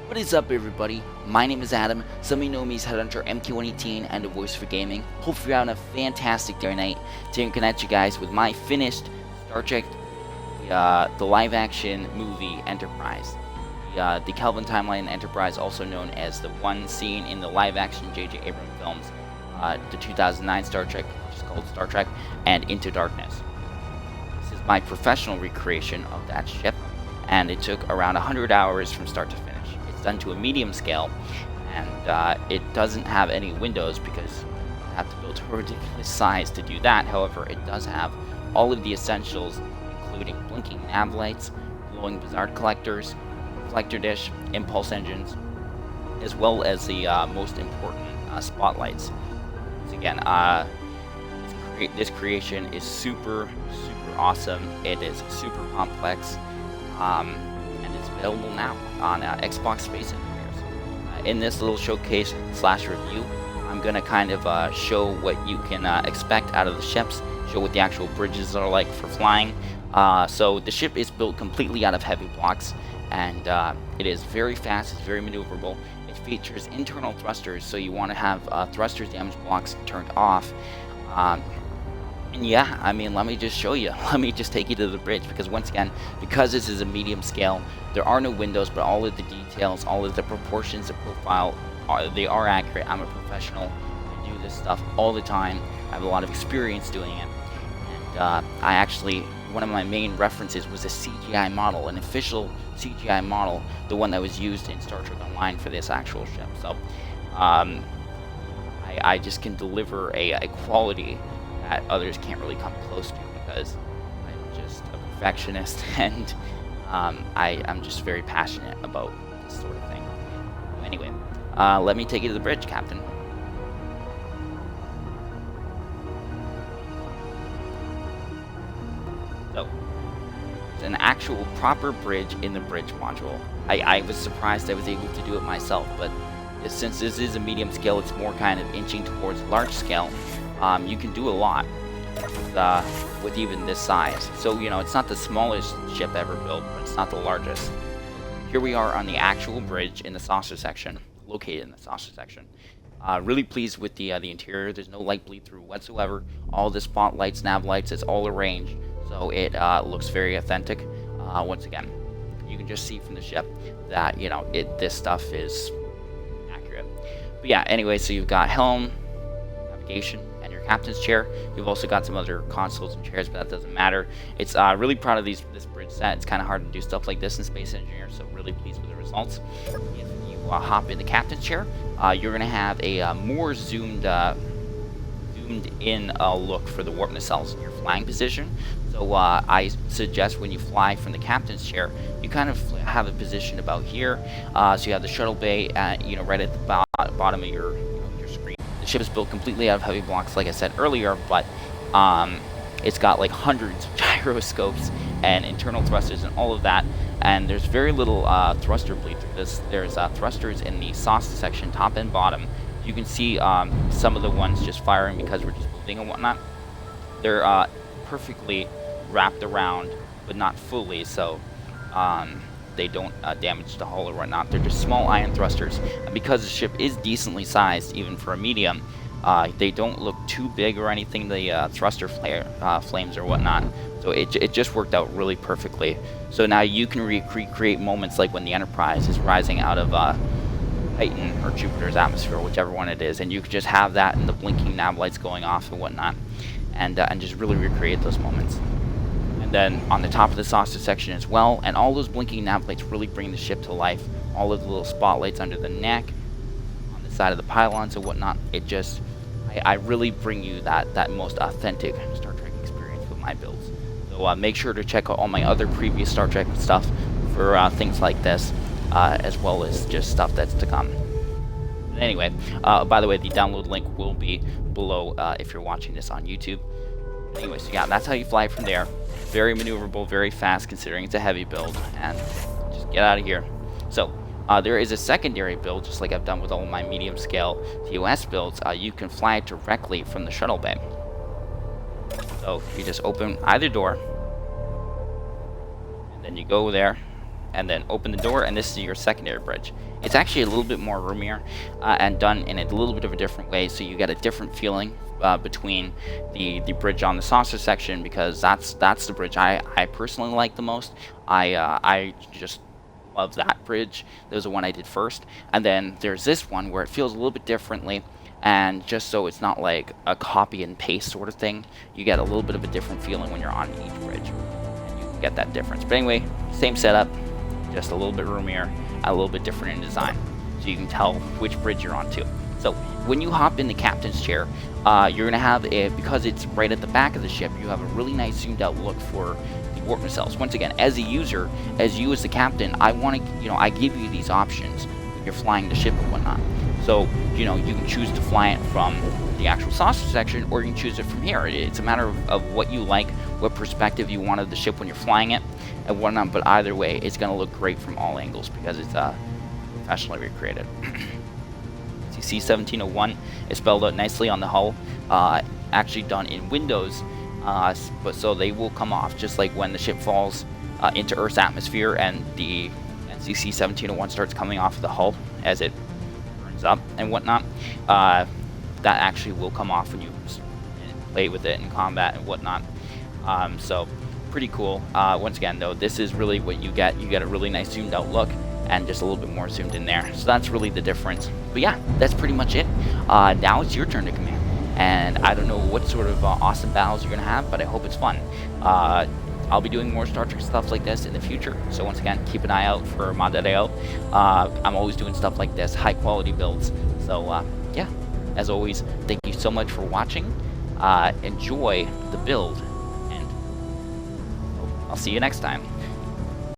What is up, everybody? My name is Adam. Some of you know me as Headhunter MK118 and a voice for gaming. Hopefully you're having a fantastic day or night. Today I'm connect you guys with my finished Star Trek, the live-action movie Enterprise. The Kelvin Timeline Enterprise, also known as the one scene in the live-action J.J. Abrams films, the 2009 Star Trek, which is called Star Trek, and Into Darkness. This is my professional recreation of that ship, and it took around 100 hours from start to finish. Done to a medium scale, and it doesn't have any windows because I have to build a ridiculous size to do that. However, it does have all of the essentials, including blinking nav lights, glowing Bizarre collectors, reflector dish, impulse engines, as well as the most important spotlights. Once again, this creation is super awesome. It is super complex. And it's available now on Xbox Space Invaders. In this little showcase slash review, I'm going to kind of show what you can expect out of the ships, show what the actual bridges are like for flying. So the ship is built completely out of heavy blocks, and it is very fast, it's very maneuverable. It features internal thrusters, so you want to have thrusters damage blocks turned off. And yeah, I mean, let me just show you. Let me just take you to the bridge, because once again, because this is a medium scale, there are no windows, but all of the details, all of the proportions, the profile, they are accurate. I'm a professional. I do this stuff all the time. I have a lot of experience doing it. And I actually, one of my main references was a CGI model, an official CGI model, the one that was used in Star Trek Online for this actual ship. So I just can deliver a quality that others can't really come close to, because I'm just a perfectionist and I'm just very passionate about this sort of thing. Anyway, let me take you to the bridge, Captain. So, there's an actual proper bridge in the bridge module. I was surprised I was able to do it myself, but since this is a medium scale, it's more kind of inching towards large scale. You can do a lot with even this size. So, you know, it's not the smallest ship ever built, but it's not the largest. Here we are on the actual bridge in the saucer section, located in the saucer section. Really pleased with the interior. There's no light bleed through whatsoever. All the spotlights, nav lights, it's all arranged, so it looks very authentic. Once again, you can just see from the ship that, you know, this stuff is accurate. But yeah, anyway, so you've got helm, navigation, and your captain's chair. You've also got some other consoles and chairs, but that doesn't matter. It's really proud of this bridge set. It's kind of hard to do stuff like this in Space Engineer, so really pleased with the results. If you hop in the captain's chair, you're going to have a more zoomed in look for the warp nacelles in your flying position. So I suggest when you fly from the captain's chair, you kind of have a position about here. So you have the shuttle bay, you know, right at the bottom of your screen. The ship is built completely out of heavy blocks, like I said earlier, but it's got like hundreds of gyroscopes and internal thrusters and all of that. And there's very little thruster bleed through this. There's thrusters in the saucer section, top and bottom. You can see some of the ones just firing because we're just moving and whatnot. They're perfectly wrapped around, but not fully, so they don't damage the hull or whatnot. They're just small ion thrusters, and because the ship is decently sized, even for a medium, they don't look too big or anything, the thruster flames or whatnot. So it just worked out really perfectly. So now you can recreate moments like when the Enterprise is rising out of Titan or Jupiter's atmosphere, whichever one it is, and you can just have that and the blinking nav lights going off and whatnot, and just really recreate those moments. And then on the top of the saucer section as well, and all those blinking nav lights really bring the ship to life. All of the little spotlights under the neck, on the side of the pylons and whatnot. It just, I really bring you that most authentic Star Trek experience with my builds. So make sure to check out all my other previous Star Trek stuff for things like this, as well as just stuff that's to come. Anyway, by the way, the download link will be below if you're watching this on YouTube. Anyway, so yeah, that's how you fly from there. Very maneuverable, very fast, considering it's a heavy build, and just get out of here. So there is a secondary build, just like I've done with all my medium scale U.S. builds. You can fly it directly from the shuttle bay. So you just open either door, and then you go there, and then open the door, and this is your secondary bridge. It's actually a little bit more roomier and done in a little bit of a different way, so you get a different feeling between the bridge on the saucer section, because that's the bridge I personally like the most. I just love that bridge. That was the one I did first, and then there's this one where it feels a little bit differently. And just so it's not like a copy and paste sort of thing, you get a little bit of a different feeling when you're on each bridge, and you can get that difference. But anyway, same setup, just a little bit roomier, a little bit different in design, so you can tell which bridge you're on to. So when you hop in the captain's chair, you're gonna have because it's right at the back of the ship, you have a really nice zoomed out look for the warp nacelles. Once again, as a user, as you as the captain, I give you these options when you're flying the ship and whatnot. So, you can choose to fly it from the actual saucer section, or you can choose it from here. It's a matter of what you like, what perspective you want of the ship when you're flying it, and whatnot. But either way, it's going to look great from all angles because it's professionally recreated. See, C1701 is spelled out nicely on the hull, actually done in Windows, but so they will come off, just like when the ship falls into Earth's atmosphere and the C1701 starts coming off the hull as it up and whatnot, that actually will come off when you play with it in combat and whatnot. So pretty cool. Once again though, this is really what you get. You get a really nice zoomed out look and just a little bit more zoomed in there. So that's really the difference. But yeah, that's pretty much it. Now it's your turn to command. And I don't know what sort of awesome battles you're going to have, but I hope it's fun. I'll be doing more Star Trek stuff like this in the future, so once again, keep an eye out for mod.io. I'm always doing stuff like this, high quality builds. So yeah, as always, thank you so much for watching. Enjoy the build, and I'll see you next time.